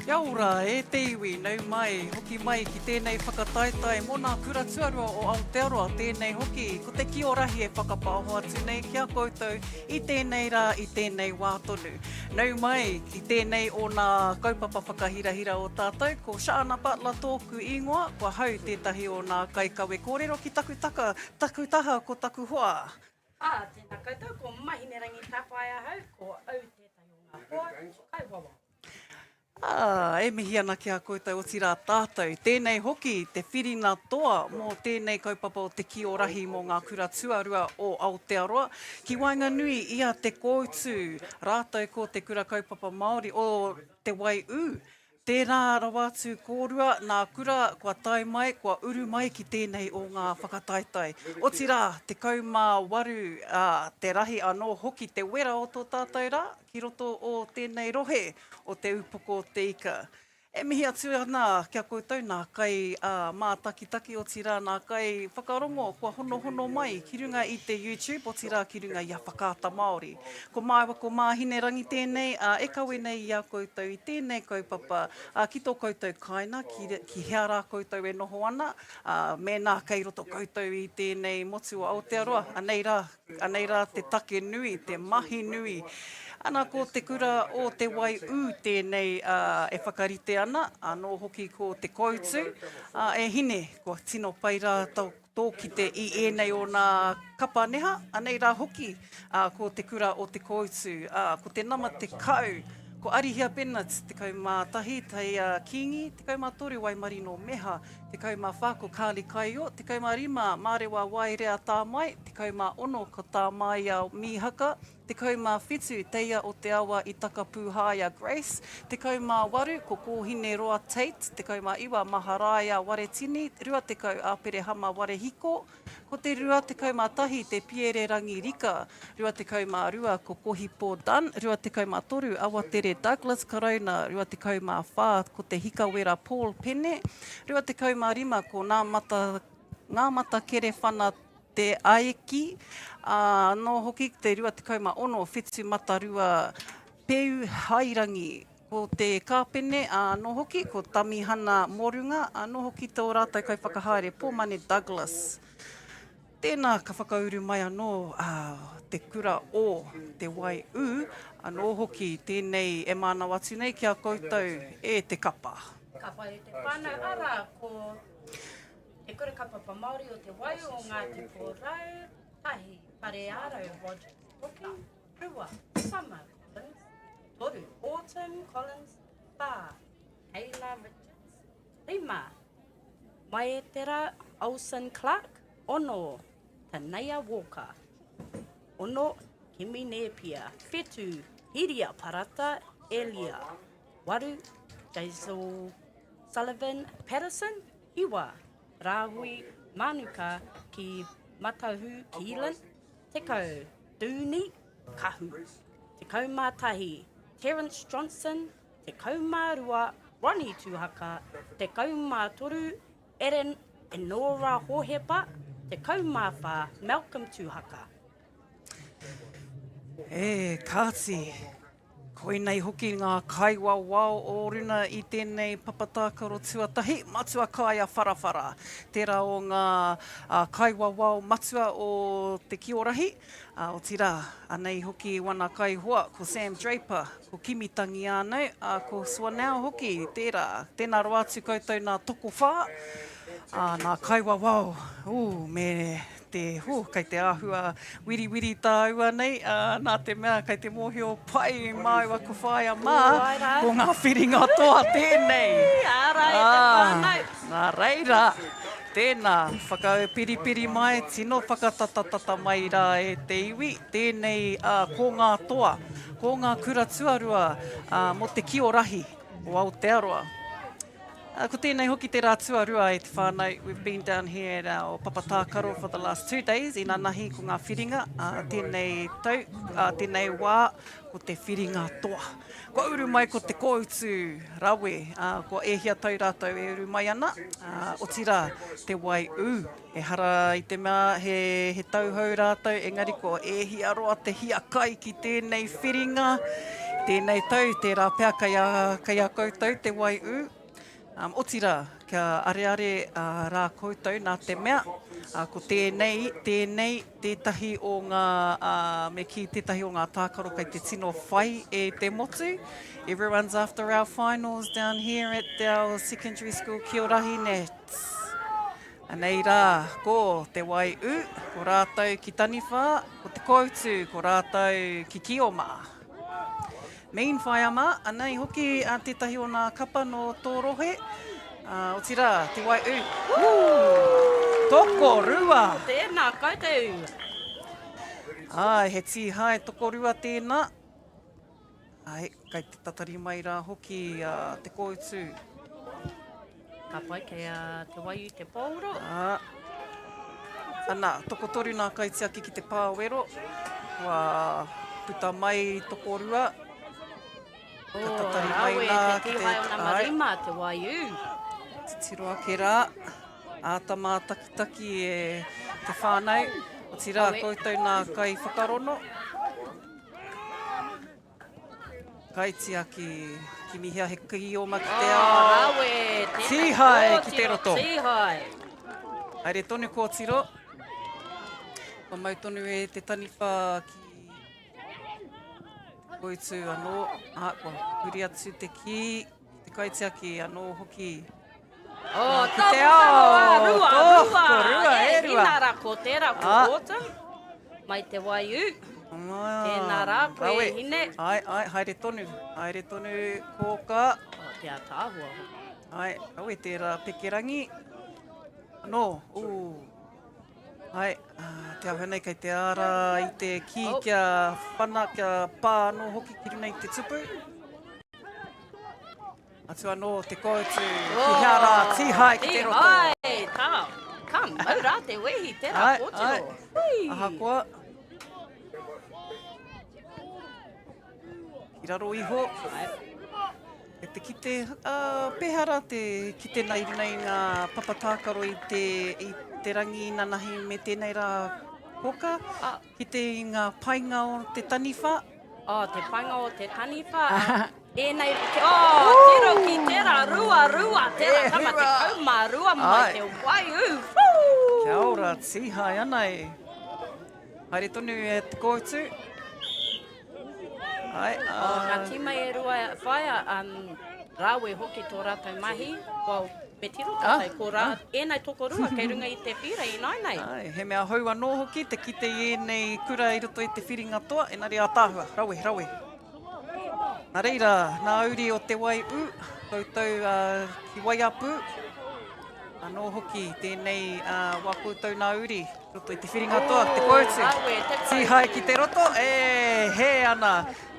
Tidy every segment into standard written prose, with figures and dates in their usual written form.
Kia ora, e te iwi, nau mai, hoki mai ki tēnei whakataitai mō nā kura tuarua o Aotearoa, tēnei hoki, ko te Kī-o-Rahi e whakapāho atu nei kia koutou i tēnei rā, i tēnei wā tonu. Nau mai, ki tēnei o nā kaupapa whakahirahira o tātou, ko Shana Butler tōku ingoa, kua hau tētahi o nā kaikawe kōrero ki taku taha ko taku hoa. Tēnā koutou, ko mahine rangi tāwhaia hau, ko au tētahi o ngā hoa, kai wawa. E mihi ana ki a koutou o tira tātou. Tēnei hoki, te whiringa toa mō tēnei kaupapa o te Kī-o-Rahi mō ngā kura tuarua o Aotearoa. Ki Wainganui ia te koutu, rātou ko te kura kaupapa Māori o te Waiū. Tērā rawatu kōrua, nā kura, kua tai mai, kua uru mai ki tēnei o ngā whakataitai. O tira, te kaumā waru, te rahi anō hoki te wera o tō tātou rā, ki roto o tēnei rohe o te upoko o te ika. E mihi atu ana kia koutou nā kai mātakitaki o tira nā kai whakarongo kua hono mai ki runga i te YouTube o tira ki runga i a whakaata Māori. Ko māua ko māhine rangi tēnei, e kawe nei i a koutou i tēnei kaupapa ki tō koutou kaina, ki hea rā koutou e noho ana, me nā kei roto koutou i tēnei motu o Aotearoa, anei rā te take nui, te mahi nui. Ana ko te kura o te Waiū tēnei e whakarite ana, anō hoki ko te koutu, e hine, ko tino pai rā tō kite i ēnei o nā kapaneha, anei rā hoki ko te kura o te koutu, ko te nama te kau, ko Arihia Bennett, te kaumā tahi, tai Kingi, te kaumā toru Waimari no Meha, te kaumā whāko Kāli Kaio, te kaumā rima Mārewa Wairea tā mai, te kaumā ono ko tā mai a Mihaka, te kaumā whitu teia o te awa i Takapūhāia Grace, te kaumā waru ko Kōhine Roa Tate, te kaumā iwa Maharāia Waretini, rua te kau Āpere Hama Warehiko, ko te rua te kaumā tahi te Pierre Rangi Rika, rua te kaumā rua ko Kohipo Dan, rua te kaumā toru Awatere Douglas Karauna, rua te kaumā whā ko te Hikawera Paul Pene, rua te kaumā rima ko Ngā Mata Kere Whana te Aeki, no hoki te rua te kaumā ono whetū matarua Peu Hairangi, ko te kāpene, no hoki ko Tamihana Morunga, no hoki tō rātou kauwhakahaere Pōmane Douglas. Tēnā ka whakauru mai anō te kura o te Waiū, anō hoki tēnei e mānau atu nei kia koutou e te kapa. Kapa e te whānau ara ko te kura kapapa Māori o te Waiū o ngā te pōrau, tahi, pare ārau, Roger, hoki, rua, Summer, Collins, toru, Autumn, Collins, whā, Taylor Richards, rima, mai e tera, Olsen Clark, ono, Tanea Walker, ono, Kimi Nepia, whetū, Hiria Parata, Elia, waru, Jaisal Sullivan Patterson, iwa, Rāhui Manuka ki Matahu Keelan, te kau Duni Kahu, te kaumā tahi Terence Johnson, te kaumā rua Ronnie Tuhaka, te kaumā toru Erin Enora Hohepa, te kaumā whā Malcolm Tuhaka. Kāti, koinei hoki ngā kaiwawao o runa i tēnei papatākaro tuatahi, matua kāia wharawhara. Tērā o ngā kaiwawao matua o te Kī-o-Rahi, o tira, anei hoki wana kai hoa, ko Sam Draper, ko Kimitangi ānau, ko Swanau hoki, tēnā roa atu koutou nā toko whā, nā kaiwawao, me te kei te āhua wiri tā ua nei, nā te mea kei te mōhio pai mai wa ko whaia mā, ko ngā whiringa toa tēnei. Nā reira, tēnā, whakau piripiri mai, tino whakatatatata mai rā e te iwi, tēnei ko ngā toa, ko ngā kura tuarua mo te Kī-o-Rahi o Aotearoa. Ko tēnei hoki te rā tuarua e te whānau, we've been down here at our papatākaro for the last 2 days, i ngā nahi ko ngā whiringa, tēnei tau, tēnei wā, ko te whiringa toa. Ko uru mai ko te koutu rawe, ko ehia tau rātou e uru mai ana, o tira te Waiū, e hara i te mea he tauhau rātou, engari ko ehia roa te hia kai ki tēnei whiringa, Tēnei tau, tērā pēr kai a koutou te waiū. Otira, kia areare rā koutou nā te mea. Ko tēnei, tētahi o ngā, me ki tētahi o ngā tākaro kai te tino whai e te motu. Everyone's after our finals down here at our secondary school Kī-o-Rahi Nets. Anei rā, ko te waiū, ko rātou ki taniwha, ko te koutu, ko rātou ki kioma. Mean whai ama, anei hoki tētahi o ngā kapa no tōrohe. O tira, te waiū. Toko rua! Tēnā koutou! Ai, he tihai toko rua tēnā. Ai, kai te tatari mai rā hoki te koutu. Ka pai kei te waiū te pōuro. Ana, toko toru nā kaitiaki ki te pāwero. Wa puta mai toko rua. Ka tatari mai Rawe, nā te ki tihai o ngā marima, te waiū. Te tiro ake rā. Ātama takitaki e te whānau. O tira, koutou nā kai whakarono. Kaitiaki ki mihia he kioma ki te ao. Rawe, Tihai ki te roto. Tihai. Haere tonu kōtiro. Wa mau tonu e te taniwha ki te koutu anō. Ko huri atu te ki, te kaitiaki anō hoki. Ki te ao! Rua, e rua. Inara ko tērā ko kōta. Mai te waiū. Tēnā rā, koe hine. Ai, haere tonu kōka. Te atāhua. Ai, au e tērā pekerangi. Anō, ai, te awhanei kei te ara i te ki kia whana, kia pā anō hoki ki runa i te tupu. Atu anō, te koutu, ki hara, tihai ki te roto. Tihai, tā. Kam, mau rā te wehi, tērā kōtiro. Aha koa. Ki raro iho. E te kite, pehara te kite nei nei ngā papatākaro i te rangi i nanahi me tēnei rā koka. Kite i ngā painga o te taniwha. Te painga o te taniwha. Tēnei, tero ki tērā rua, tērā kama te kauma rua mai te waiū. Kia ora, tihai ana e. Haere tonu e te koutu. Ai, Ngā tīmai e rua whaia, rāwe hoki tō rātou mahi. Wow, me tiro tātai, ko rā, ēnei toko rua, kei runga i te whira i nainei. Ai, he mea hau anō hoki, te kite i ēnei kura i roto i te whiringa toa, enari ātāhua, rawe. Nā reira, nā auri o te waiū, koutou ki waiapu. Anō hoki, tēnei wā koutou nā auri, roto i te whiringa toa, te koutu. Tihai ki te roto, he ana,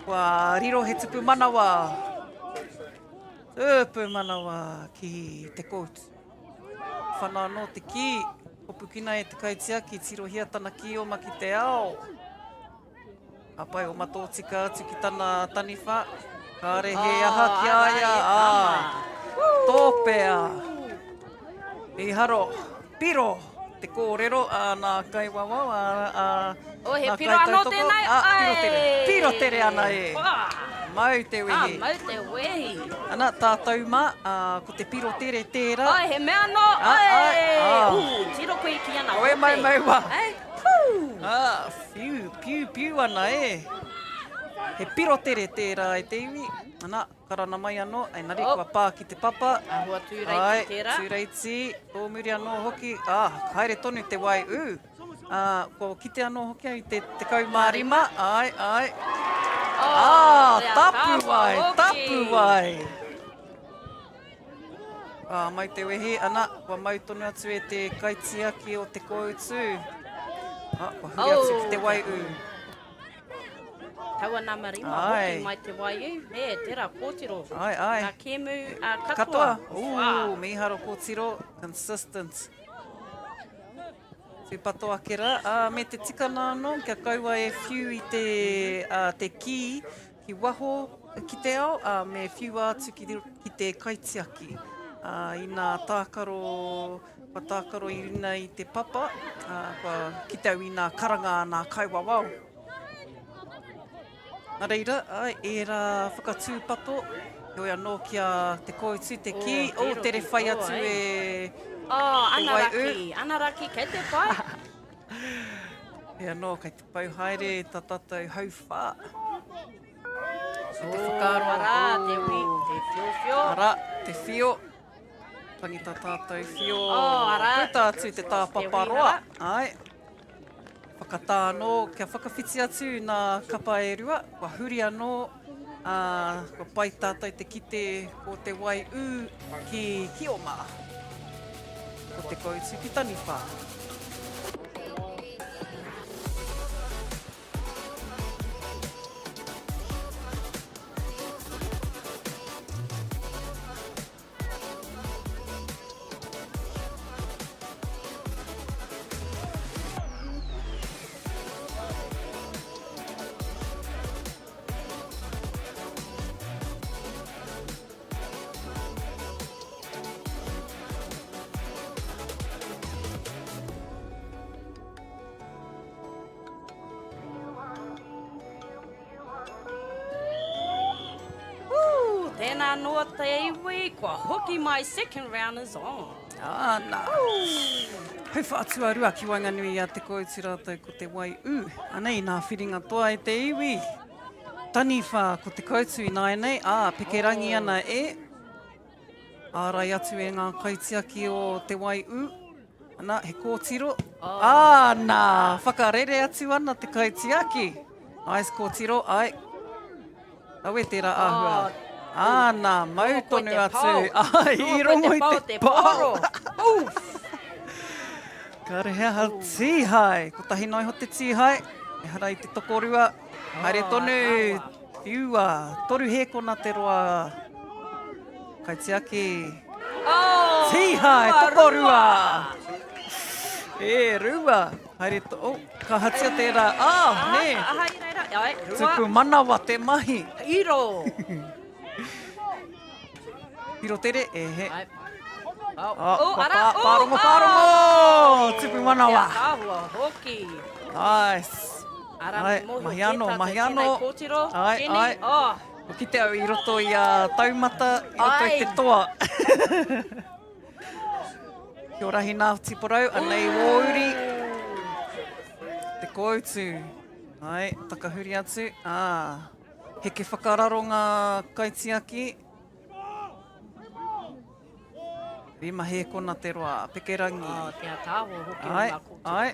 kua riro he tupu manawa. Tupu manawa ki te koutu. Whana anō te ki, hopukina e te kaitiaki, tirohia tana kioma ki te ao. Apai o mato tika atu ki tana taniwha. Kāre he aha ki aia. Tōpea. I haro. Piro. Te kōrero. Nā kai wawa. He piro anō tēnei. Piro tere ana e. Mau te wehi. Mau te wehi. Ana, tātou ma, ko te piro tere tērā. He mea no. Tiro koe ki ana. Oe mai wa. Piu ana e. He piro tere tērā e te iwi. Ana, karana mai anō. Ai nari, kua pā ki te papa. Ahua tūreiti tērā. Tūreiti. Tōmuri anō hoki. Haere tonu te waiū. Ko kite anō hoki ai te kaumārima. Ai. Tapu wai. Mai te wehi, ana, kua mau tonu atu e te kaitiaki o te koutu. Kua huri atu ki te waiū. Taua nā marima, hoki mai te waiū. Tērā kōtiro. Ai. Ngā kēmu katoa. Miharo kōtiro, consistent. Tūpato ake rā. Me te tikana anō, kia kaua e whiu i te ki waho ki te ao, me whiu atu ki te kaitiaki. I nā tākaro i rina i te papa, ki tau i nā karanga nā kaiwawao. Nā reira, e rā whakatūpato, hoi anō kia te koitu te ki, tere whai atu e... Anaraki, kei te whai. E anō, kei te pau haere, tā tātou hau whā. Te whakaroa. Ara, te whio. Ara, te whio. Tangita tātou whio. Ara. Kuta atu te tāpaparoa. Ai. Whakatā anō, kia whakawhiti atu nā kapa e rua. Kua huri anō, kua pai tātou te kite ko te wai ki Kioma. Ko te koutu ki Taniwha. Tēnā noa te iwi, kua hoki my second round is on. Nā. Hei whaatua rua ki Wainganui a te koutu rātou ko te wai Anei, nā whiringa toa e te iwi. Taniwha ko te koutu i nāi nei. Pekerangi ana e. Ārai atu e ngā kaitiaki o te wai Ana, he kōtiro. Nā, whakarere atu ana te kaitiaki. Ai, kōtiro, ai. Awe tērā āhua. Nā, mau tonu atu. I rongo i te pao. Ka rehea tīhai. Ko tahi noi ho te tīhai. E hara i te tokorua. Haere tonu. Iua. Toru he kona te roa. Kaitiaki. Tīhai, tokorua. Rua. Haere to... ka hatia tērā. Ne. Aha, i reira. Rua. Tuku manawa te mahi. Iro. Piro tere, he. Ara. Pārongo. Tupu manawa. Kia kahua, hoki. Nice. Ara, mahi ano. Tēnei kōtiro. Ai. O ki te au i roto i taumata, i roto i te toa. Kia ora hi nā tiporau, anei wōuri. Te koutu. Ai, takahuri atu. Heke whakararo ngā kaitiaki. Rima he kona te roa, pekerangi. Tia tāho hoki o ngā kōtiro. Ai.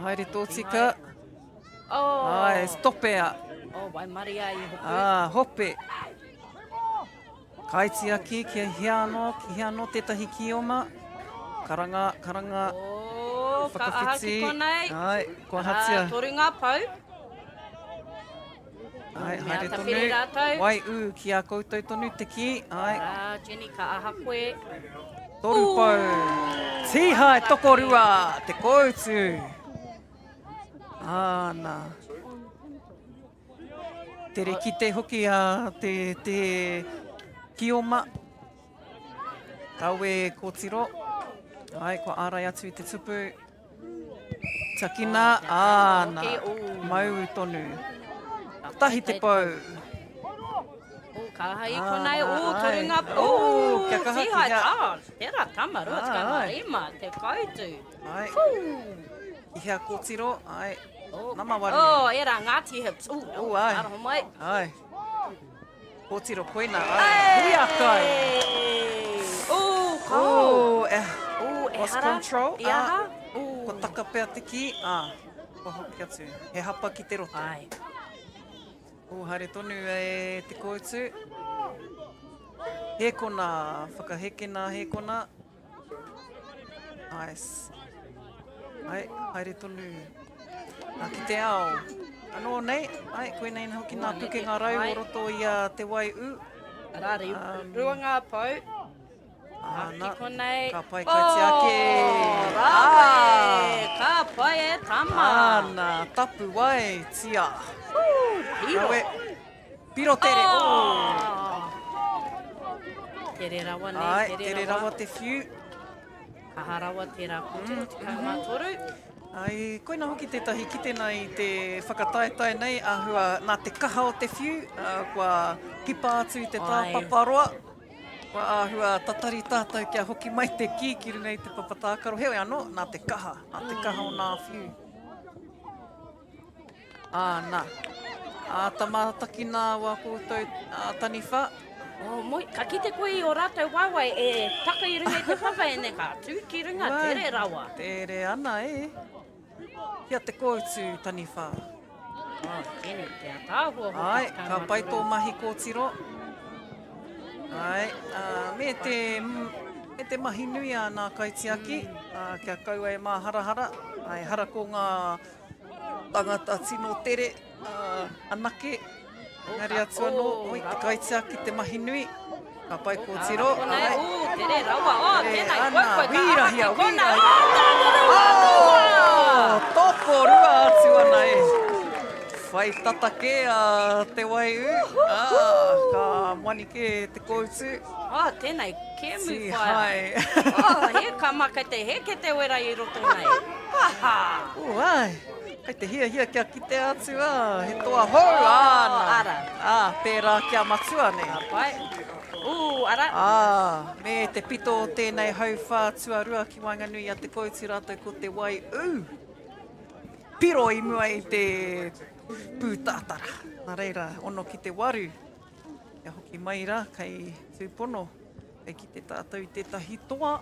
Haere tōtika. Stopea. Wai mari ai hoki. Hope. Kaitiaki kia hiano tētahi kioma. Karanga. Ka aha ki konei. Ai, kua hatia. Toru ngā pau. Ai, haere Mea tonu. tawhiri rātou. Wai ki a koutou tonu te ki. Ai, Jenny, ka aha koe. toru pau. Tīhai, tokorua, te koutu. Nā. Tere ki te hoki a te kioma. Kaue kōtiro. Ai, kua ārai atu i te tupu. Takina, nā. Mau tonu. Tahi te pau. Ka aha i konei. Toru ngā pau. Kia kaha ki Tīhai hea. tā. Tērā tamaru, tika ngā rima, te koutu. Ai. I hea kōtiro. Ai. Nama wari. Era Ngāti hips. ai. Araho mai. Ai. Kōtiro koina. Ai. Hui akai. Lost control. Iaha. Ko taka pea te ki. Ko hoki atu. He hapa ki te roto. Ai. Haere tonu e te koutu. He kona. Whakahekena he kona. Nice. Ai, haere tonu. Ki te ao. Anō nei. Ai, koe nei hoki nā tuke ngā rau o roto i te wai Rari, rua ngā pau. Ki konei. Ka pai kaitiaki. Rāwe, ka pai e tama. Nā, tapu wai, tia. Piro. Piro tere. Tere rawa Ai, nei, tere rawa te whiu. Kaha rawa te rā kōtiro, tika ngā toru. Ai, koina hoki tētahi ki tēnā i te whakataetae nei, ahua nā te kaha o te whiu, kua kipa atu i te tāpaparoa, kua ahua tatari tātou kia hoki mai te ki ki runga i te papatākaro. Heoi anō, nā te kaha o nā whiu. Nā. Tamataki nā wā koutou taniwha. Moi, ka kite koe i o rātou wāwai e taka i runga i te papa e ne ka tū ki runga, tere rawa. Tere ana Kia te koutu taniwha. Tēnei te atāhua. Ai, ka pai tō mahi kōtiro. Ai, me te mahi nui a nā kaitiaki, kia kaua e mā harahara. Ai, hara ko ngā tangata tino tere, anake, ngari atu anō, oi, te kaitiaki, te mahi nui. Ka pai kōtiro. Tere rawa, tēnei koe Wīrahia, wīrahia. Toko rua atu ana Whai tatake te waiu. Ka manike te koutu. Tēnei, ke mu Si whai. hai. He ka maka te heke te wera i roto nei. Ai. Kei te hia kia kite atu he toa hou Ara. Pērā kia matua ne. Pai. Ara. Me te pito o tēnei hau whā tuarua ki Wainganui a te koutu rātou ko te waiu. Piro i mua i te pūtātara. Nā reira, ono ki te waru. Kia hoki mai rā, kei tūpono. Kei ki te tātou i tētahi toa.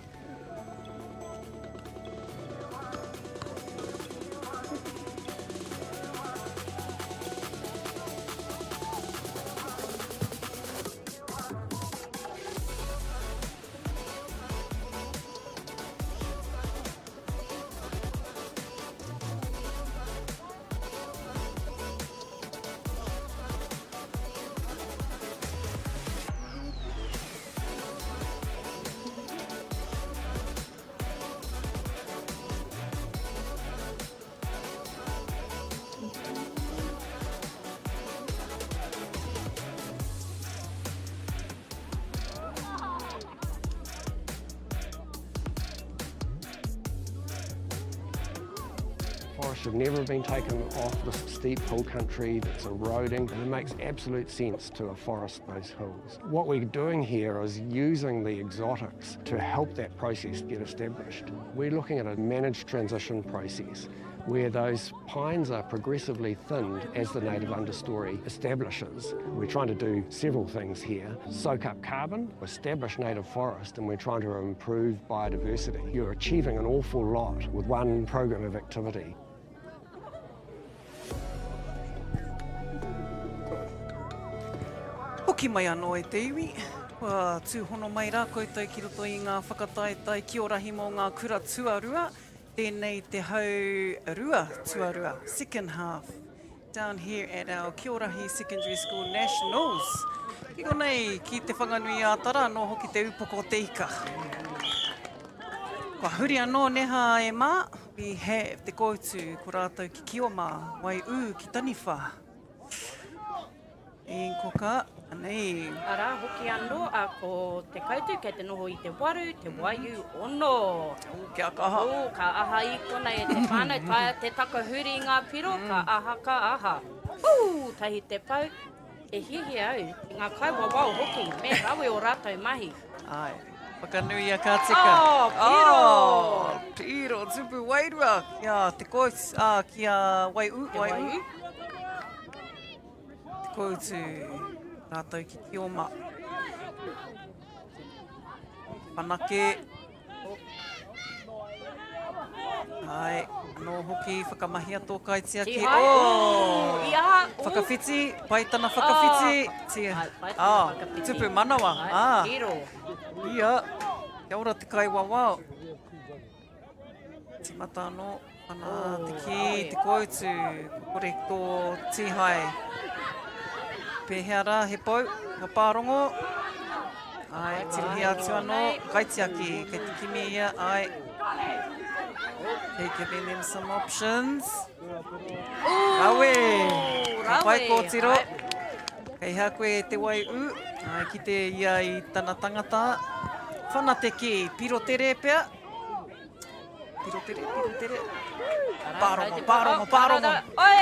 Forest have never been taken off the steep hill country that's eroding, and it makes absolute sense to afforest those hills. What we're doing here is using the exotics to help that process get established. We're looking at a managed transition process where those pines are progressively thinned as the native understory establishes. We're trying to do several things here. Soak up carbon, establish native forest, and we're trying to improve biodiversity. You're achieving an awful lot with one program of activity. Hoki mai anō e te iwi. Kua tūhono mai rā koutou ki roto i ngā whakataetai Kī-o-Rahi mō ngā kura tuarua. Tēnei te hau rua tuarua, second half. Down here at our Kī-o-Rahi Secondary School Nationals. Kiko nei, ki te whanganui ātara, anō hoki te upoko te ika. Kua huri anō neha e mā, we have te koutu ko rātou ki Kioma, wai ki taniwha. Koka, anei. Ara, hoki anō a ko te koutu kei te noho i te waru, te waiu ono. Kia kaha. Ka aha i kona e te whānau, taia te takahuri i ngā piro, ka aha. Tahi te pau, e hihi au, i ngā kaua wau hoki, me rawe o rātou mahi. Ai, whakanui a ka tika. Piro, tupu wairua. Kia te koutu, kia waiu. Koutu rātou ki Kioma. Whanake. Ai, anō hoki whakamahia tō kaitiaki. Whakawhiti, paitana whakawhiti. Tupu manawa. Ia, kia ora te kai wawao. Timata anō, ana te ki, te koutu, kore tō tihai. Pēhea rā, he pau, ka pārongo. Ai, tirohi atu anō, kaitiaki, kei te kimi ia, ai. Kei giving them some options. Rawe, ka pai kōtiro. Kei hea koe te waiu, ai ki te ia i tana tangata. Whana te ki, piro tere pea. piro tere. Pārongo. Oi,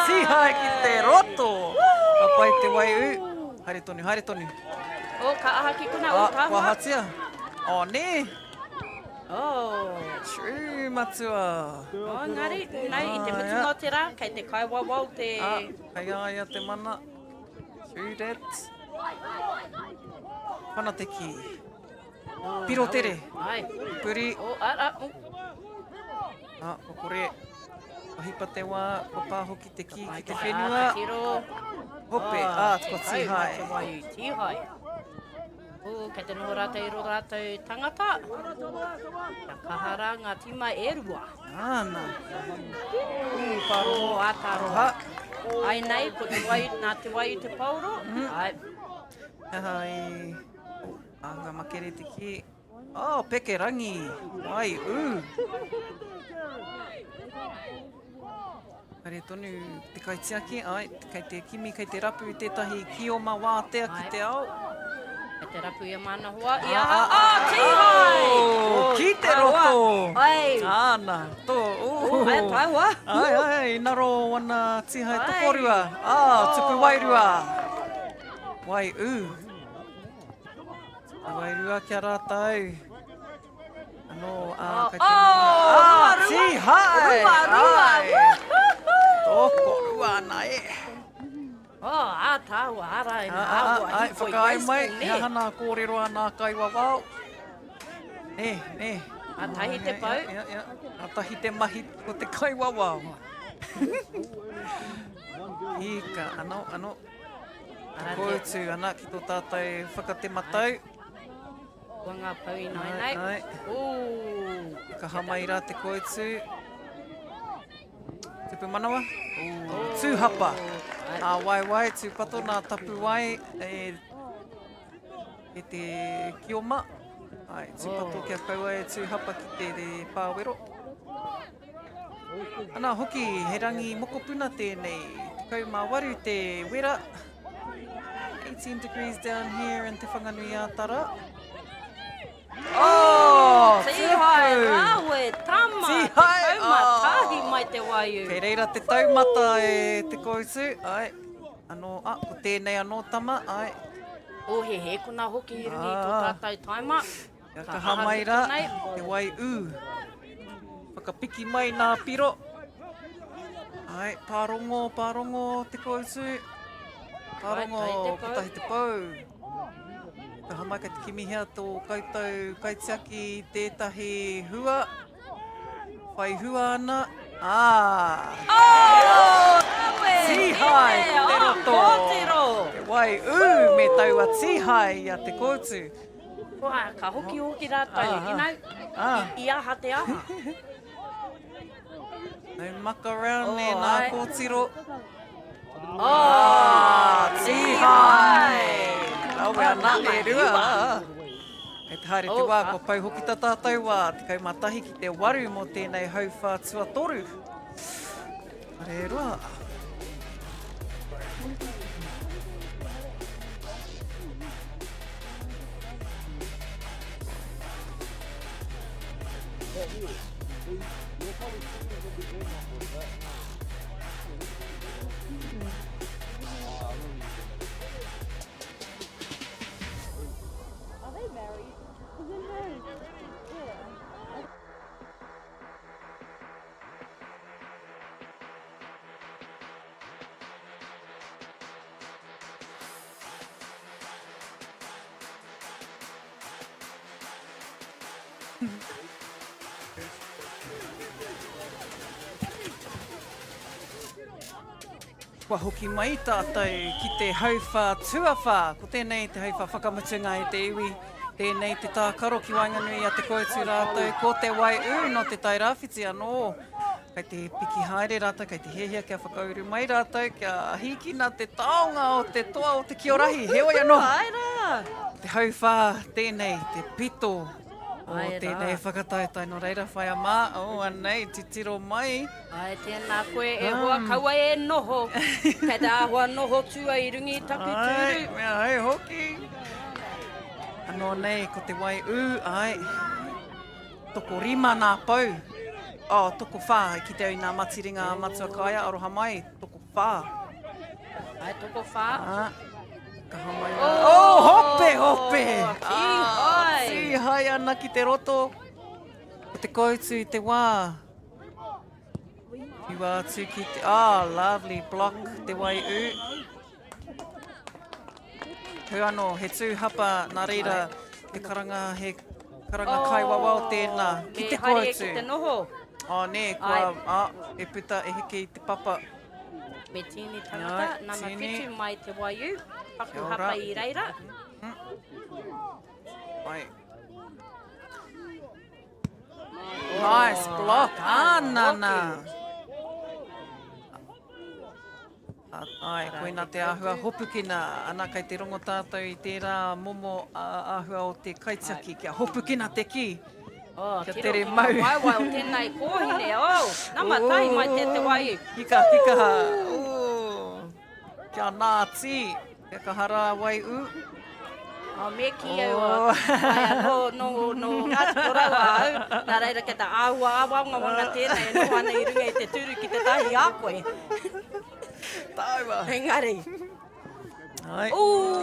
tihai ki te roto. Ka pai te wai haere tonu. O, ka aha ki kuna, o, ka Kua aha. hatia. O, ne. Oh. True, matua. Ngari, nei, I te mutu no te rā, kei te kai wawau te... Kai aia te mana. True that. Pana te ki. Piro tere. Ai. Puri. O, Kokore. Wahipa te wā, papa hoki te ki ki te Ka whenua. tiro. Hope, tuko tihai. Te wai, tihai. O, kei te noho rātou i ro rātou tangata. Ka kahara ngā tima e rua. Ana. O, ātaroha. Ai nei, ko te wai, nā te wai I te pauro. Ai. Ai. Anga makere te ki. Peke rangi. Ai, Kare tonu te kaitiaki, kei te kimi, kei te rapu I tētahi kioma wātea ki te ao. Kei te rapu ia mana hoa. Ia ha, tihai! Ki te roto! Ai! Āna, tō. Ai, taua. Ai, naro wana tihai tokorua. Tupu wairua. Wai, Wairua kia rātou. Anō, kei te mana. Tihai! Rua! Toko rua ana e. Tāua, ara e nā awa. Ai, whakaai mai, he hana kōrero ana kai wawao. Ne. Tahi te pau. Ia. Tahi te mahi ko te kai wawao. Ika, ano. Koetu ana ki tō tātou whakate matau. Kua ngā pau I nei. Ka hamai rā te koetu. Tupu manawa. Tūhapa. Wai, tūpato nā tapu wai e te kioma. Ai, tūpato kia kaua e tūhapa ki te pāwero. Ana hoki, he rangi mokopuna tēnei. Tukau mā waru te wera. 18 degrees down here in te whanganui ātara. Tihai, rāwe, tama. Tihai, Te taumatahi mai te waiu. Kei reira te taumata e te koutu. Ai, ko tēnei anō tama. Ai. O he kuna hoki I rungi tō tātou taima. Ka kaha mai rā, te wai Whakapiki mai nā piro. Ai, pārongo te koutu. Pārongo, kotahi te pau. Ka hamai ka te kimihia tō koutou kaitiaki I tētahi hua. Whai hua ana. Tihai, te roto. Te wai me taua tihai ia te koutu. Ka hoki rātou. I aha te aha. No muck around ne nā kōtiro. Tihai! Lawe ana e rua. Kei te haere te wā, ko pau hoki ta tātou wā, te kai matahi ki te waru mo tēnei hauwha tuatoru. Are rua. Kua hoki mai tātou ki te hauwha tuawha. Ko tēnei te hauwha whakamutunga e te iwi. Tēnei te tākaro ki Wainganui a te koutu rātou. Ko te wai no te tai rāwhiti anō. Kei te piki haere rātou, kei te hehia kia whakauru mai rātou. Kia hikina te taonga o te toa o te Kī-o-Rahi. Heoi anō. Te hauwha, tēnei, te pito. O tēnei whakatautai no reira whai a mā. Anei, titiro mai. Ai, tēnā koe e hoa kaua e noho. Kei te āhua noho tua I rungi taku tūru. Ai, mea hei hoki. Anō nei, ko te wai ai. toko rima nā pau. Toko whā, ki te au nā matiringa matua kaia, aroha mai, toko whā. Ai, toko whā. Ka hamai. Hope! Ki hai. Ki hai ana ki te roto. Ko te koutu i te wā. Ki wā atu ki te... lovely block, te wai u. Hu anō, he tūhapa, nā reira, he karanga kaiwawa o tēnā. Ki te koutu. Haere ki te noho. Nē, kua, e puta, e heke i te papa. Me tēnei tangata, nana whitu mai te waiu, paku hapa i reira. Ai. Nice block, nana. Ai, koina te āhua hopukina, ana kai te rongo tātou i tērā momo āhua o te kaitiaki, kia hopukina te ki. Kia tere mau. Waiwai o tēnei kōhine, nama tahi mai te waiu. Hika. Kia Ngāti, kia kahara wai u. Me ki au no Ngāti Koraua au. Nā reira ke ta āua wanga tēnei, no ana i runga i te turu ki te tahi a koe. Taua. Engari. Ai.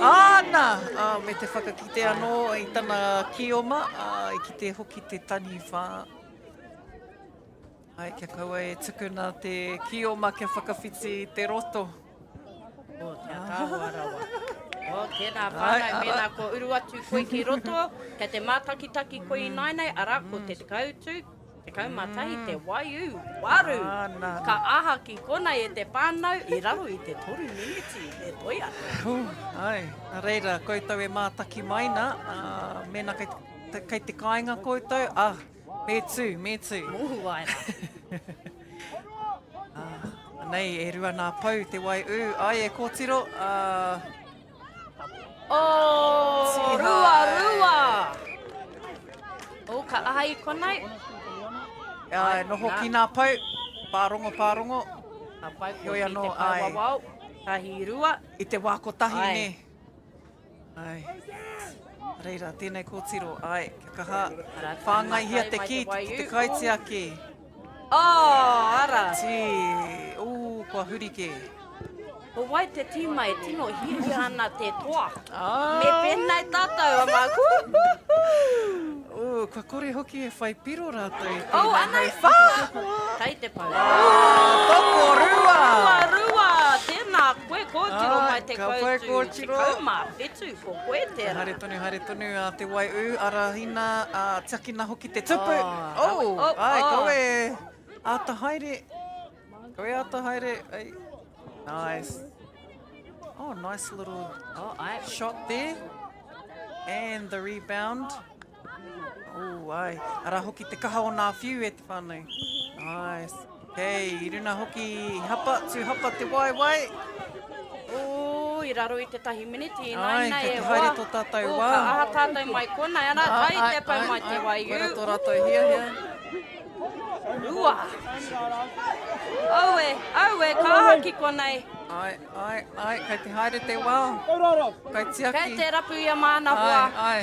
Ana! Me te whakakite anō i tana kioma, i ki te hoki te tani whā. Ai, kia kaua e tukuna te kioma kia whakawhiti te roto. Kia tāua rawa. Tēnā whānau mena ko uru atu koe ki roto, kei te mātakitaki koe i nainei, ara ko te kautu, te kaumatahi, te waiu, waru. Ka aha ki kona e te pānau, i raro i te 3 miniti, e toi atu. Ai, a reira, koutou e mātaki maina, mena kei te kāinga koutou, me tū. Muhu aira. Nei, e rua nā pau, te wai u, ai e kōtiro, rua! Ka aha i konei. Noho ki nā pau, pārongo. Ka pai ko Heoi ki anō, te pāwawau, tahi rua. I te wāko tahi, Ai. ne. Ai. Reira, tēnei kōtiro, ai, kia kaha, whāngai hia te ki, te kaitiaki. Ara! Kua hurike. O wai te tima e tino hiri ana te toa. Me pēnei tātou a māku. Kua kore hoki e whai piro rātou i Oh, tēnei anai hei whā! Kei te pau. Toko rua! Rua! Tēnā koe kōtiro mai te Ka koe koutu. kōtiro. Te kaumā whetu ko koe tērā. Haere tonu te wai u, arahina, tiakina hoki te tupu. ai, koe ātahaere. Koe ātahaere. Nice. Nice little shot there. And the rebound. Ai. Ara hoki te kaha o nā whiu e te whānau. Nice. Okay, i runa hoki hapa te wai. I raro i te tahi miniti. Ai, kei te haere tō tātou wā. Ka aha tātou mai kona. Ana, tai te pau mai te wai Koe tō rātou hia. Rua! Aue, ka aha ki konei. Ai, kei te haere te wā. Kei tiaki. Kei te rapu ia mana hoa. Ai.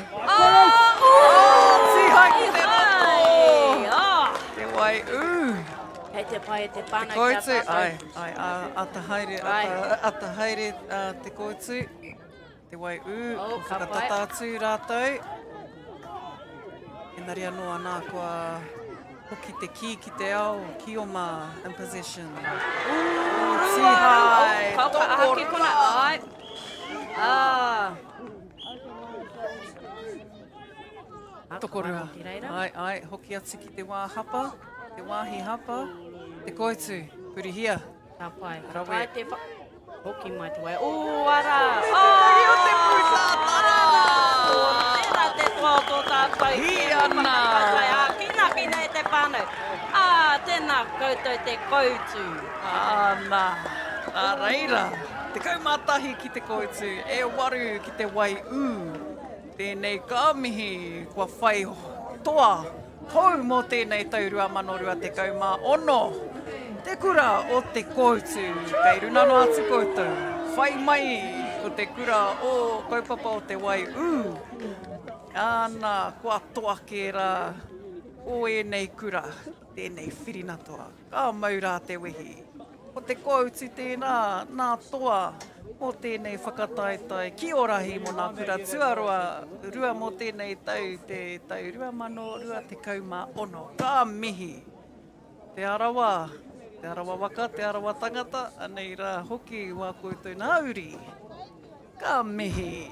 Tihai ki te roto! Te wai Kei te pai e te pānau koutu, kia tātou. atahaere te koutu. Te wai ka whakatata atu rātou. Engari anō anā kua hoki te ki te ao, kioma, in possession. Tihai, Ka aha ki kona. Toko rua. Ai, hoki atu ki te wā hapa, te wāhi hapa, te koutu, purihia. Tā pai. Rawe. Pai te hoki mai te wai. Ara! Hia te pūtātara! Tērā te toa tō tātou. Hia nā! Kina e te pānau. Tēnā koutou te koutu. Nā reira, te kaumātahi ki te koutu, e waru ki te wai Tēnei kāmihi, kua whai toa, hou mō tēnei taurua manorua te kaumā ono. Te kura o te koutu, kei runa no atu koutou. Whai mai ko te kura o kaupapa o te wai Ana, kua toake rā. o nei kura, tēnei whirinatoa, ka mau rā te wehi. O te koutu tēnā, nā toa, mo tēnei whakataetai, Kī-o-Rahi mo nā kura tuarua, rua mo tēnei tau, te tau 2026, ka mihi. Te arawa waka, te arawa tangata, anei rā hoki wā koutou MΑORI, ka mihi.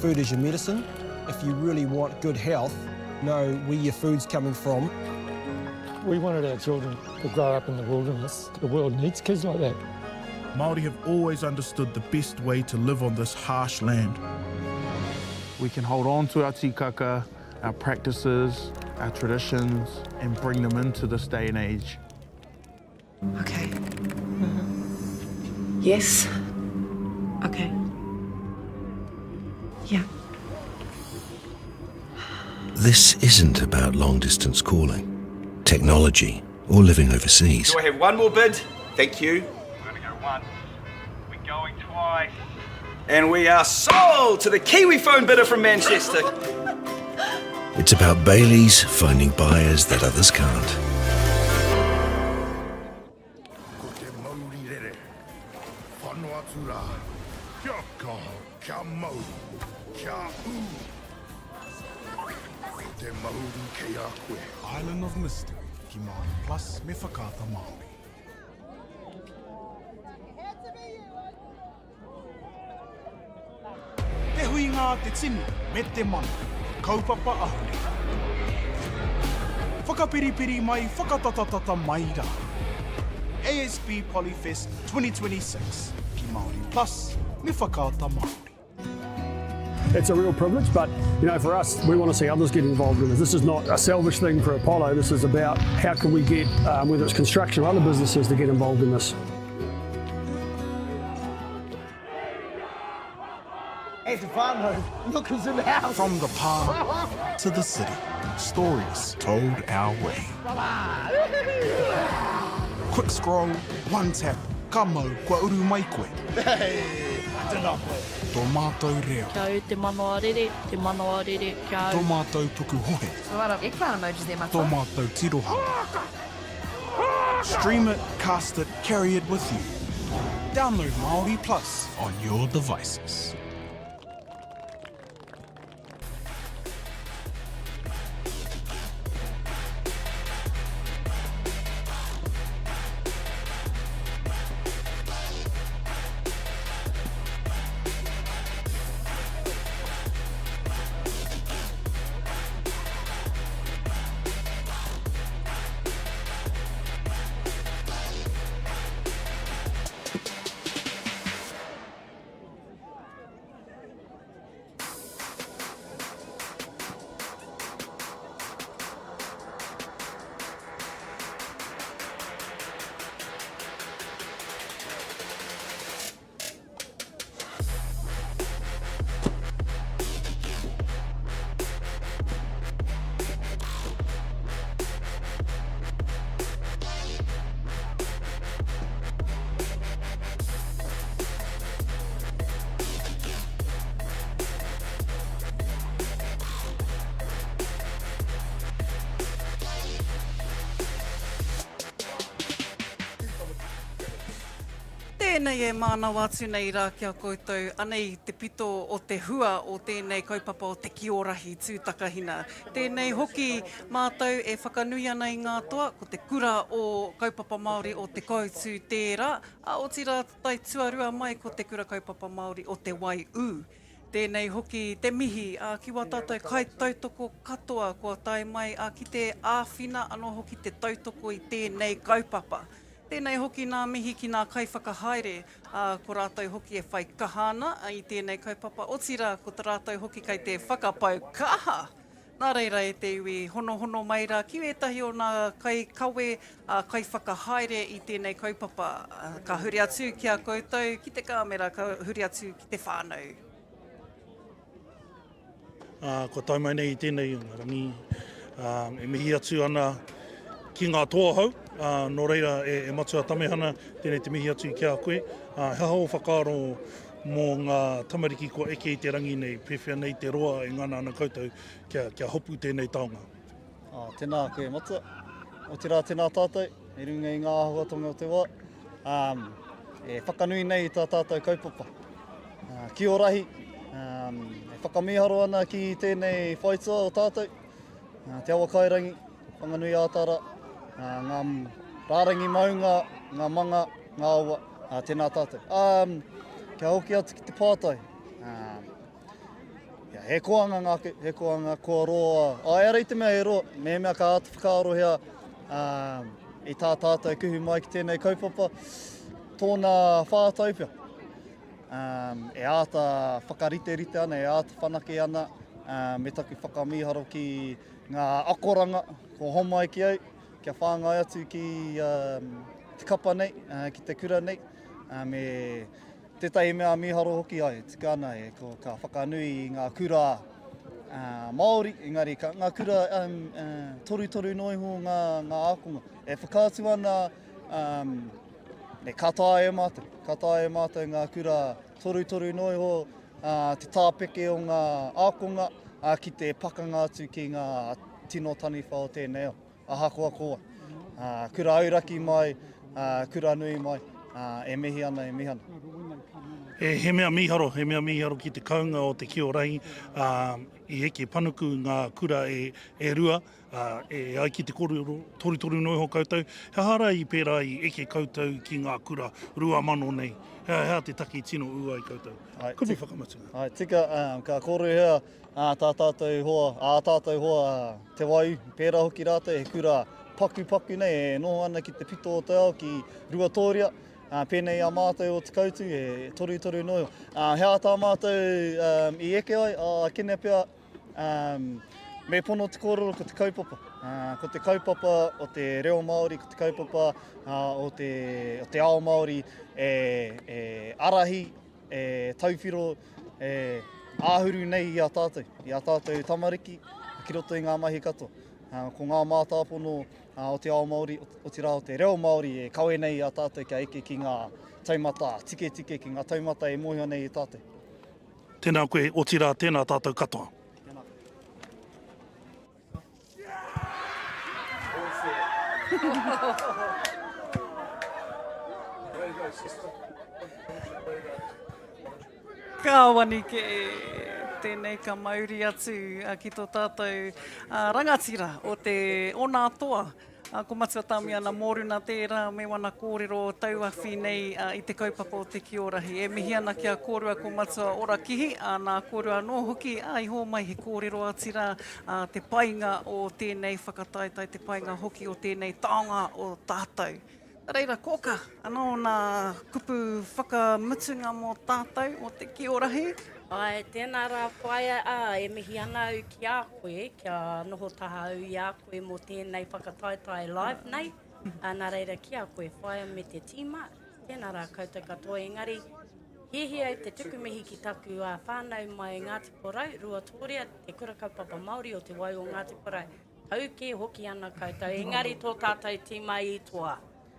Food is your medicine. If you really want good health, know where your food's coming from. We wanted our children to grow up in the wilderness. The world needs kids like that. Māori have always understood the best way to live on this harsh land. We can hold on to our tikaka, our practices, our traditions, and bring them into this day and age. Okay. Yes. Okay. Yeah. This isn't about long-distance calling, technology, or living overseas. Do I have one more bid? Thank you. We're going to go once. We're going twice. And we are sold to the Kiwi phone bidder from Manchester. It's about Baileys finding buyers that others can't. Island of Mystery, ki MAORI Plus me whakata MAORI. Te hui ngā te tini, me te mana, kaupapa ahuri. Whakapiripiri mai, whakatatatata mai rā. ASB Polyfest 2026, ki MAORI Plus me whakata MAORI. It's a real privilege, but for us, we want to see others get involved in this. This is not a selfish thing for Apollo. This is about how can we get, whether it's construction or other businesses, to get involved in this. Hey, Stefano, look who's in the house. From the park to the city, stories told our way. Quick scroll, one tap, ka mau, kua uru mai koe. Hey, I don't know. Tō mātou reo. Kia au te MAORI, kia au. Tō mātou tuku hohe. So what ek whāna emojis there, Tō mātou tiroha. Stream it, cast it, carry it with you. Download MAORI Plus on your devices. Tēnei e mānau atu nei rā kia koutou, anei te pito o te hua o tēnei kaupapa o te Kī-o-Rahi tūtakahina. Tēnei hoki mātou e whakanui ana i ngā toa, ko te kura o kaupapa MAORI o te koutu tērā, a o tira tai tuarua mai ko te kura kaupapa MAORI o te waiū. Tēnei hoki te mihi, ki wā tātou kai tautoko katoa, kua tai mai ki te āwhina, anō hoki te tautoko i tēnei kaupapa. Tēnei hoki nā mihi ki nā kai whakahaere, ko rātou hoki e whai kahana i tēnei kaupapa. O tira, ko tā rātou hoki kai te whakapau kaha. Nā reira e te iwi, hono mai rā, ki etahi o nā kai kawe, kai whakahaere i tēnei kaupapa, ka huri atu ki a koutou, ki te kāmera, ka huri atu ki te whānau. Ko tai mai nei i tēnei rangi, e mihi atu ana ki ngā toa hau, nō reira e matua tamehana, tēnei te mihi atu ki a koe. He hao whakaaro mō ngā tamariki ko eke i te rangi nei, pewhia nei te roa e ngana ana koutou kia hopu tēnei taonga. Tēnā koe matua, o te rā tēnā tātou, e runga i ngā ahuatonga o te wā. E whakanui nei i tā tātou kaupapa. Kī-o-Rahi, e whakamiharo ana ki tēnei whaitua o tātou. Te awa kairangi, whanganui ātara, ngā rārangi maunga, ngā manga, ngā aua, tēnā tātou. Kia hoki atu ki te pātai. He koanga ngāke, he koanga kua roa. Ai ara i te mea e roa, mea ka atu whakaaro hea i tā tātou kuhu mai ki tēnei kaupapa. Tōna whātaupia. E āta whakarite-rite ana, e āta whanake ana, me taku whakamiharo ki ngā akoranga, ko homai ki au, kia whāngai atu ki te kapa nei, ki te kura nei, me tētahi mea miharo hoki ai, tika ana e ka whakanui i ngā kura Māori, engari ngā kura toru noiho ngā ākonga. E whakaatu ana katae mātou ngā kura toru noiho, te tāpeke o ngā ākonga, ki te pakanga atu ki ngā tino taniwha o tēnei o. Aha koa. Kura auraki mai, kura nui mai, e mihi ana. He mea miharo ki te kaunga o te Kī-o-Rahi, i eke panuku ngā kura e rua, e ai ki te kōrero toru noiho koutou. He hara i pērā i eke koutou ki ngā kura rua mano nei. Hea te taki tino ua i koutou. Kupi whakamatunga. Ai, tika, ka kōru hea, tātou hoa te waiu, pērā hoki rātou, he kura paku nei, e noho ana ki te pito o te ao, ki rua tōria. Pēnei a mātou o te koutu, e toru noiho. Hea tā mātou i eke ai, kene pia me pono te kōrero ko te kaupapa. Ko te kaupapa o te reo Māori, ko te kaupapa o te ao Māori, e arahi, e tauwhiro, e āhuru nei i a tātou tamariki, ki roto i ngā mahi katoa. Ko ngā mātāpono o te ao Māori, o te rā o te reo Māori, e kawe nei a tātou kia eke ki ngā taumata tike, ki ngā taumata e mohia nei i tātou. Tēnā koe, o te rā, tēnā tātou katoa. Kāwani ke tēnei ka mauri atu ki tō tātou rangatira o te ona atoa. Ko matua tāmi ana mōruna tērā me wana kōrero tauawhi nei i te kaupapa o te Kī-o-Rahi. E mihi ana kia kōrua ko matua ora kihi, nā kōrua anō hoki, i hō mai he kōrero atira te painga o tēnei whakataitai, te painga hoki o tēnei taonga o tātou. Reira, kōka, anō nā kupu whakamutunga mō tātou o te Kī-o-Rahi. Ai, tēnā rā whaia, e mihi ana au ki a koe, kia noho taha au i a koe mō tēnei whakataitai live nei. Nā reira ki a koe whaia me te tīma, tēnā rā koutou katoa engari. Hihia te tukumihi ki taku whānau mai Ngāti Porau, rua tōria, te kura kaupapa Māori o te wai o Ngāti Porau. Au ke hoki ana koutou, engari tō tātou tīma i toa.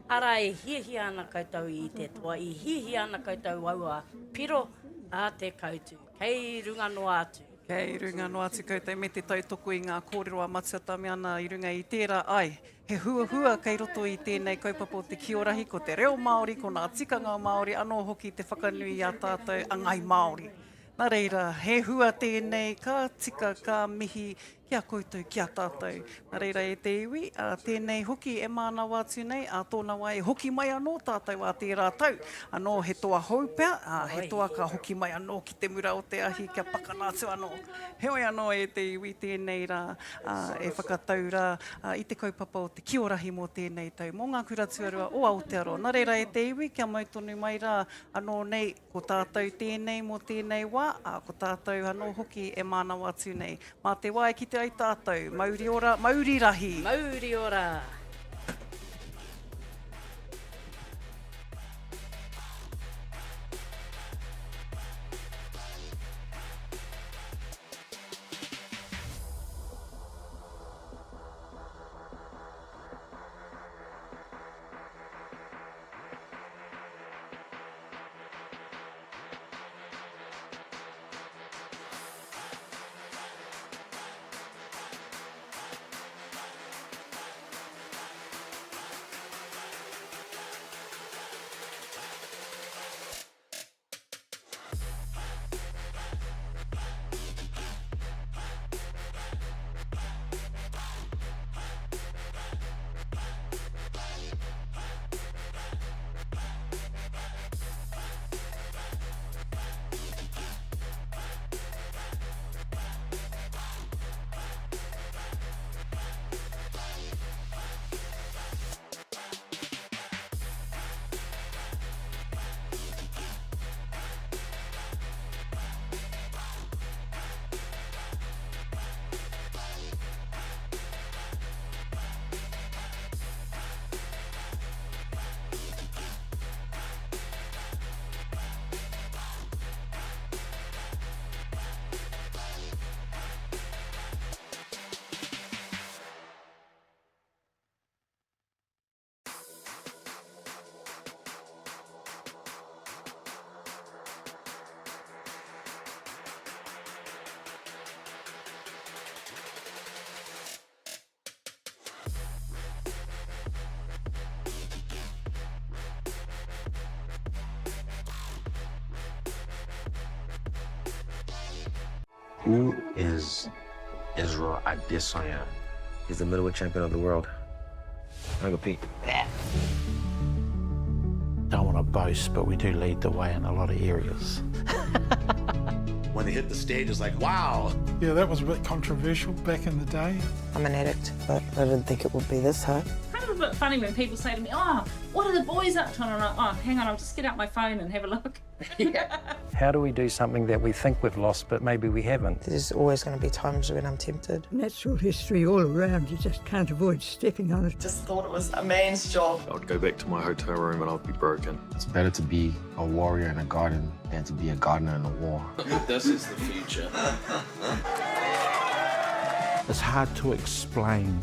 Ara e hihia ana koutou i te toa, i hihia ana koutou aua piro, a te koutu. Kei runga noa atu. Kei runga noa atu koutou me te tautoko i ngā kōrero a matua tāmi ana i runga i tērā ai. He hua kei roto i tēnei kaupapa o te Kī-o-Rahi, ko te reo Māori, ko nā tikanga Māori, anō hoki te whakanui a tātou angai Māori. Nā reira, he hua tēnei, ka tika, ka mihi, kia koutou, kia tātou. Nā reira e te iwi, tēnei hoki e māna wātu nei, tōna wā e hoki mai anō tātou a tērā tau. Anō he toa haupea, he toa ka hoki mai anō ki te mura o te ahi, kia pakanātu anō. Heoi anō e te iwi tēnei rā, e whakatau rā, i te kaupapa o te Kī-o-Rahi mō tēnei tau. Mō ngā kura tuarua o Aotearoa. Nā reira e te iwi, kia mautonu mai rā, anō nei, ko tātou tēnei mō tēnei wā, ko tātou anō hoki e māna wātu nei. Mā te wā e ki te te ai tātou. Mauri ora, Mauri rahi. Mauri ora. Who is Israel Adesanya? He's the middleweight champion of the world. I go Pete. Don't want to boast, but we do lead the way in a lot of areas. When they hit the stage, it's like, wow. Yeah, that was a bit controversial back in the day. I'm an addict, but I didn't think it would be this hard. Kind of a bit funny when people say to me, oh, what are the boys up to? And I'm like, oh, hang on, I'll just get out my phone and have a look. How do we do something that we think we've lost, but maybe we haven't? There's always going to be times when I'm tempted. Natural history all around, you just can't avoid stepping on it. Just thought it was a man's job. I would go back to my hotel room and I'd be broken. It's better to be a warrior in a garden than to be a gardener in a war. This is the future. It's hard to explain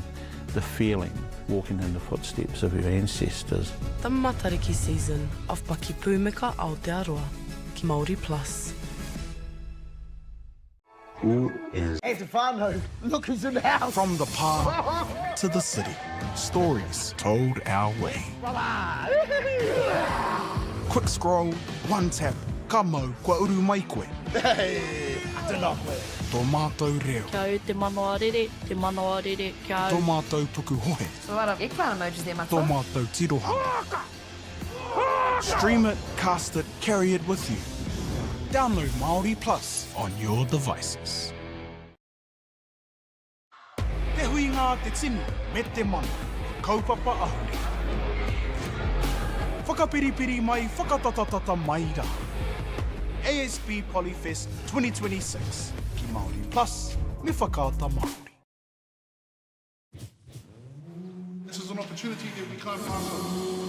the feeling walking in the footsteps of your ancestors. The Matariki season of Paki Pūmeka Aotearoa, Ki Māori Plus. Who is... Hey, Stefano, look who's in the house! From the park to the city, stories told our way. Quick scroll, one tap, ka mau, kua uru mai koe. Hey, ata koe. Tō mātou reo. Kia au te manoarere, kia au. Tō mātou tuku hohe. So what ek whāna emojis there, Tō mātou tiroha. Stream it, cast it, carry it with you. Download MāORI Plus on your devices. Te hui ngā te tinu, me te mana, kaupapa ahuri. Whakapiripiri mai, whakatatatata mai rā. ASB Polyfest 2026. Ki MāORI Plus, me whakaata Māori. This is an opportunity that we can't pass on.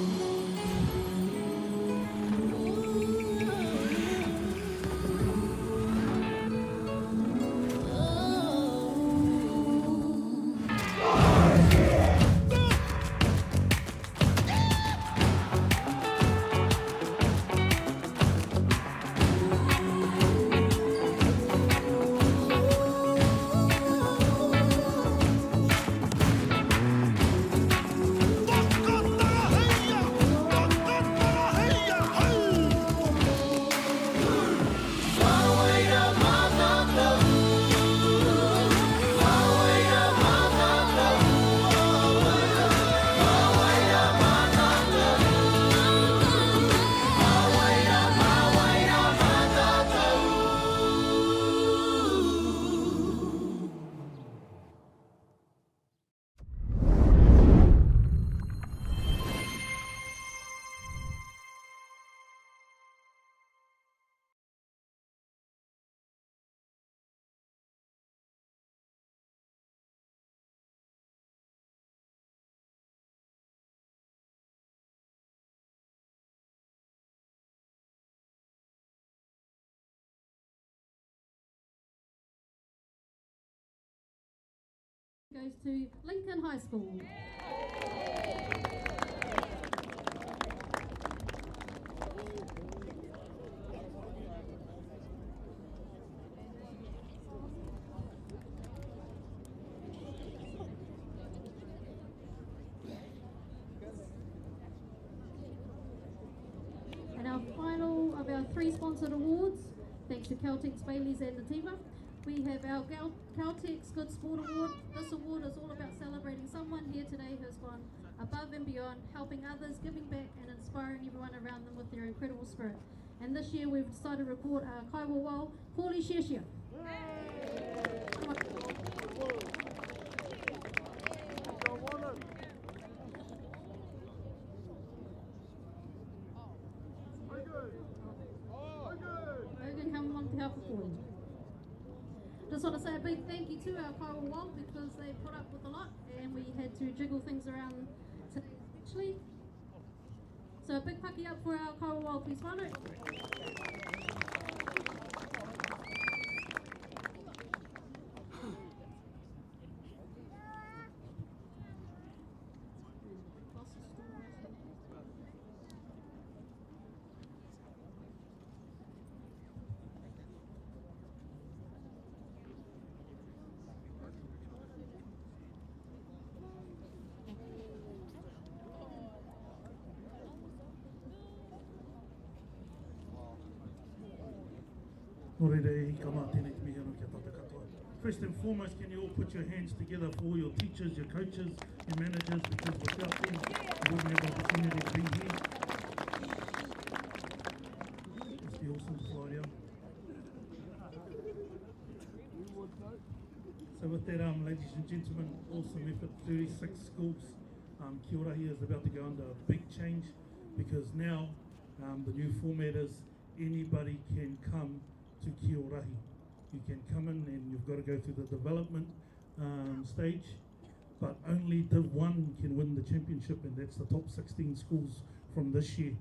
Goes to Lincoln High School. And our final of our 3 sponsored awards, thanks to Caltex, Baileys and Nativa, we have our Caltex Good Sport Award. This award is all about celebrating someone here today who has gone above and beyond, helping others, giving back and inspiring everyone around them with their incredible spirit. And this year we've decided to record our Kaiwa Pōli Sheshia. Just want to say a big thank you to our Kaiwa because they put up with a lot and we had to jiggle things around today actually. So a big paki up for our Kaiwa, please, whānau. First and foremost, can you all put your hands together for your teachers, your coaches, your managers, because without them, you wouldn't have the opportunity to be here. Must be awesome to fly down. So with that, ladies and gentlemen, awesome effort, 36 schools. Kī-o-Rahi is about to go under a big change because now the new format is anybody can come to Kī-o-Rahi. You can come in and you've got to go through the development stage, but only Div 1 can win the championship, and that's the top 16 schools from this year.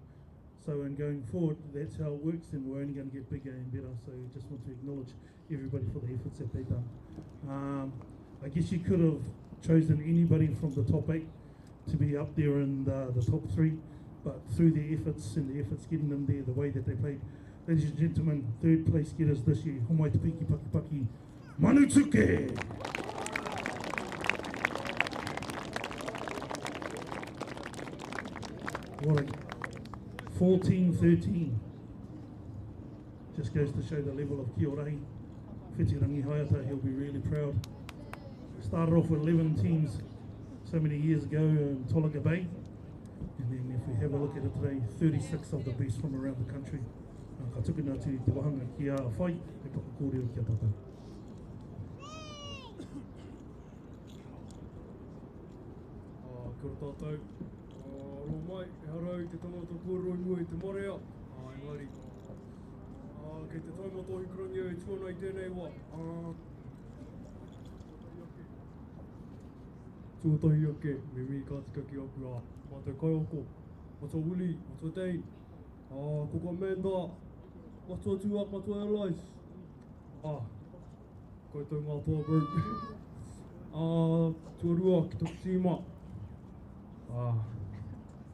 So in going forward, that's how it works, and we're only going to get bigger and better. So just want to acknowledge everybody for the efforts that they've done. I guess you could have chosen anybody from the top 8 to be up there in the top 3, but through their efforts and the efforts getting them there, the way that they played. Ladies and gentlemen, 3rd place getters this year, Homai Te Piki Paki Paki, Manutuke! What a 14-13. Just goes to show the level of Kī-o-Rahi. Whitirangi Haiata, he'll be really proud. Started off with 11 teams so many years ago in Tolaga Bay. And then if we have a look at it today, 36 of the best from around the country. Ka tukuna tu te wahanga ki a whai, e whakakōrero ki a tata. Kia ora tātou. Ro mai, e harau te tangata kōroi mua i te morea. MāORI. Kei te taumata i Kurangio e tuana i tēnei wā. Tuatahi ake, me mi ka tika ki aku a. Mātou kaioko, mātou uli, mātou tein. Koko Amanda, mātua tuak, mātua allies. Koutou ngā toa group. Tuarua ki toku tīma.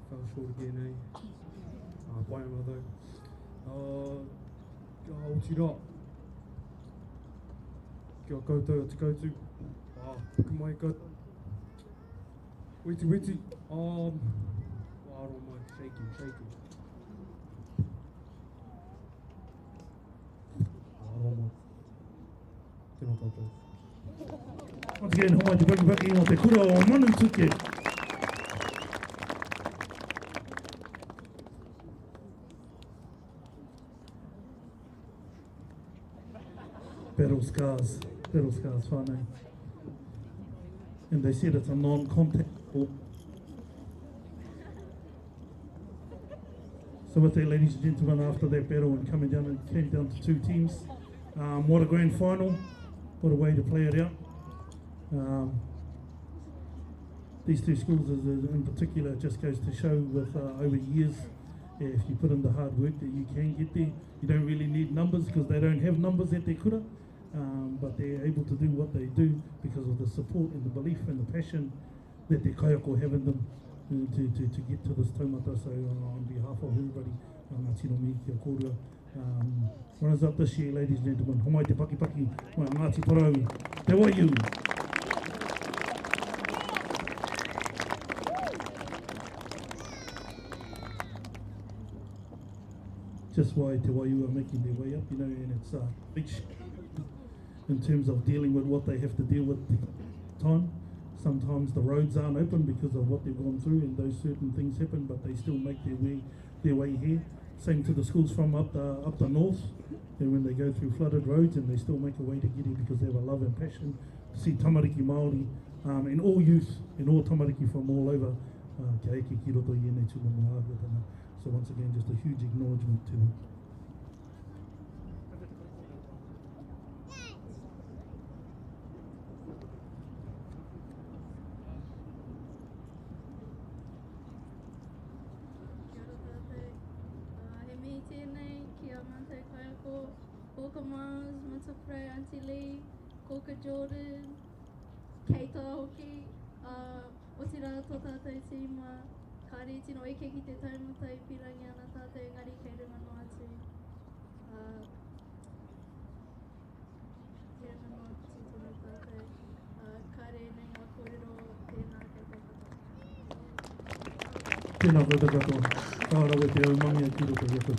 Fell short again, eh? Pai ana though. Kia Aotira. Kia koutou a te koutu. Pukumaika. Witi witi. Wāro mai, shaking. Once again, Homai Te Paki Paki o te kura o Manutuke. Battle scars, whānau. And they said it's a non-contact sport. So with that, ladies and gentlemen, after that battle and coming down, it came down to 2 teams. What a grand final, what a way to play it out. These 2 schools in particular just goes to show with over years, if you put in the hard work that you can get there. You don't really need numbers because they don't have numbers at their kura, but they're able to do what they do because of the support and the belief and the passion that te kaiako have in them to get to this taumata. So on behalf of everybody, ngā tino mihi kia kōrua. Runners up this year, ladies and gentlemen, homai te pakipaki, mai Ngāti Porou, te waiu. Just why te waiu are making their way up, you know, and it's big in terms of dealing with what they have to deal with the time. Sometimes the roads aren't open because of what they've gone through, and those certain things happen, but they still make their way here. Same to the schools from up the north, and when they go through flooded roads, and they still make a way to get here because they have a love and passion to see tamariki Māori and all youth and all tamariki from all over. Kia eke ki roto i ene tū mo āhuatanga. So once again, just a huge acknowledgement to them. Auntie Lee, Koka Jordan, Keita hoki, o te rā tō tātou tīma, kāre tino eke ki te taumata I pirangi ana tātou engari kei runga no atu. Kei runga no atu tōna tātou, kāre nei ngā kōrero, tēnā kei tātou. Tēnā koutou katoa, kārawe te aumangi a ki roto roto.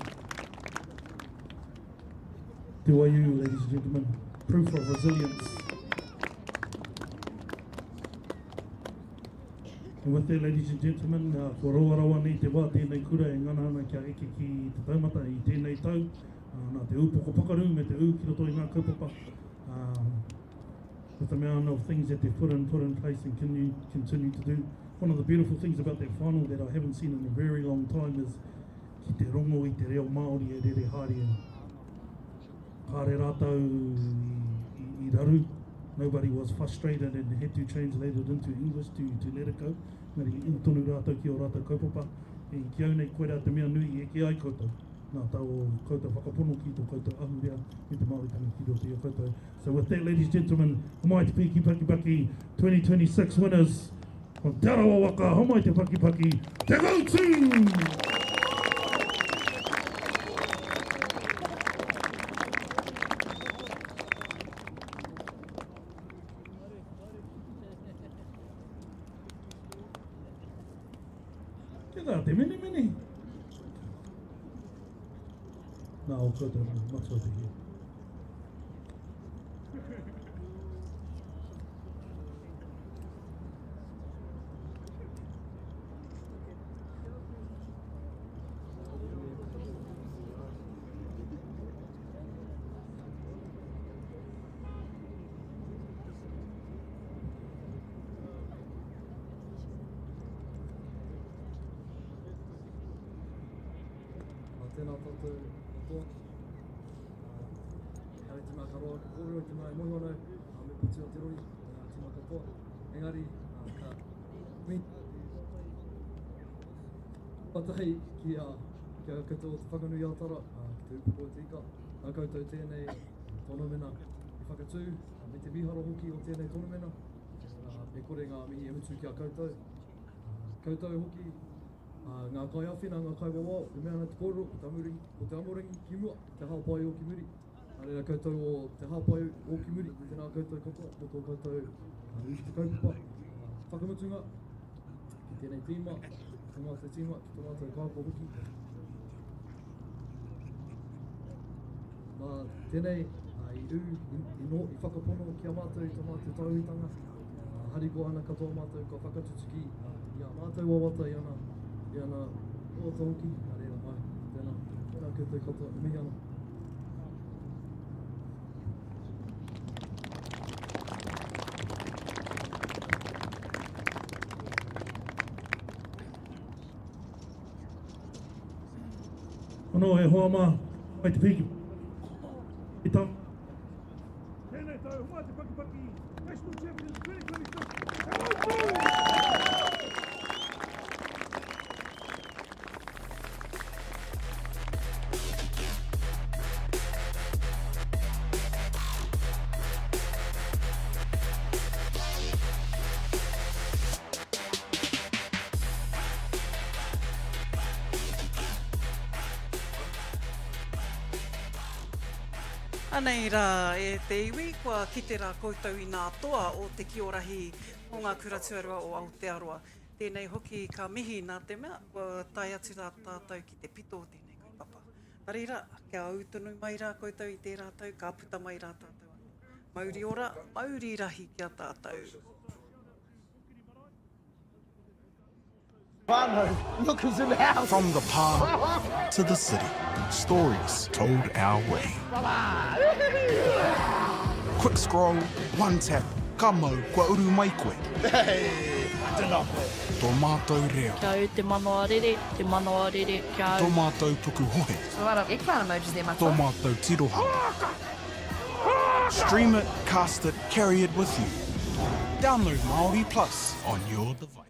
Te waiu, ladies and gentlemen, proof of resilience. And with that, ladies and gentlemen, ko rawa nei te wā tēnei kura e ngana ana kia eke ki te taumata I tēnei tau. Nā te upoko pakaru me te u ki roto I ngā kaupapa. With the amount of things that they've put in place and continue to do. One of the beautiful things about that final that I haven't seen in a very long time is ki te rongo I te reo Māori e rere haere. Kāre rātou I raru. Nobody was frustrated and had to translate it into English to let it go. Ngari I tonu rātou ki o rātou kaupapa. E ki au nei koe rā te mea nui e ki ai koutou. Nā tau o koutou whakapono ki tō koutou ahu rea me te Māori tanga ki roto I o koutou. So with that, ladies and gentlemen, homai te Piki Paki Paki 2026 winners from Te Arawa Waka, homai te Paki Paki, te go-to! Te mene. Nā o koutou matua te hia. Tēnā tātou katoa. Hare te mā karoa ka kōrero, te mā e mohi anau, me puti o te roi, te mā katoa. Engari, ka mi patahei ki a koutou te whakanui aotara, ki te upoko o te ika. Nā koutou tēnei tono mena I whakatū, me te miharo hoki o tēnei tono mena. E kore ngā mihi e mutu ki a koutou. Koutou hoki, ngā kai awhina, ngā kai wawa, e mea ana te kōrero, o te amorangi ki mua, te haopai o ki muri. Arera koutou o te haopai o ki muri, tēnā koutou katoa, mo tō koutou uti te kaupapa. Whakamutunga, ki tēnei tīma, ki mātou tīma, ki tō mātou kāpa hoki. Nā tēnei, I whakapono ki a mātou I tō mātou tauhitanga. Hariko ana katoa mātou ka whakatutuki, I a mātou wawata I ana o tōki, a reira mai, tēnā koutou katoa, mihi ana. Anō e hoa mā, mai te piki. I tā. Tēnei tau, mai te Paki Paki, National Champions 2026. Anei rā, e te iwi, kua kite rā koutou I ngā toa o te Kī-o-Rahi o ngā kuratuarua o Aotearoa. Tēnei hoki ka mihi nā te mea, kua tai atu rā tātou ki te pito o tēnei kaupapa. Arira, kia autunu mai rā koutou I tē rātou, ka puta mai rā tātou. Māori ora, Māori rahi kia tātou. Look who's in the house. From the park to the city, stories told our way. Quick scroll, one tap, ka mau, kua uru mai koe. Hey, I don't know. Tō mātou reo. Kia au te manoarere, kia au. Tō mātou tuku hohe. Ek whāna emojis there, Tō mātou tirohanga. Stream it, cast it, carry it with you. Download MāORI Plus on your device.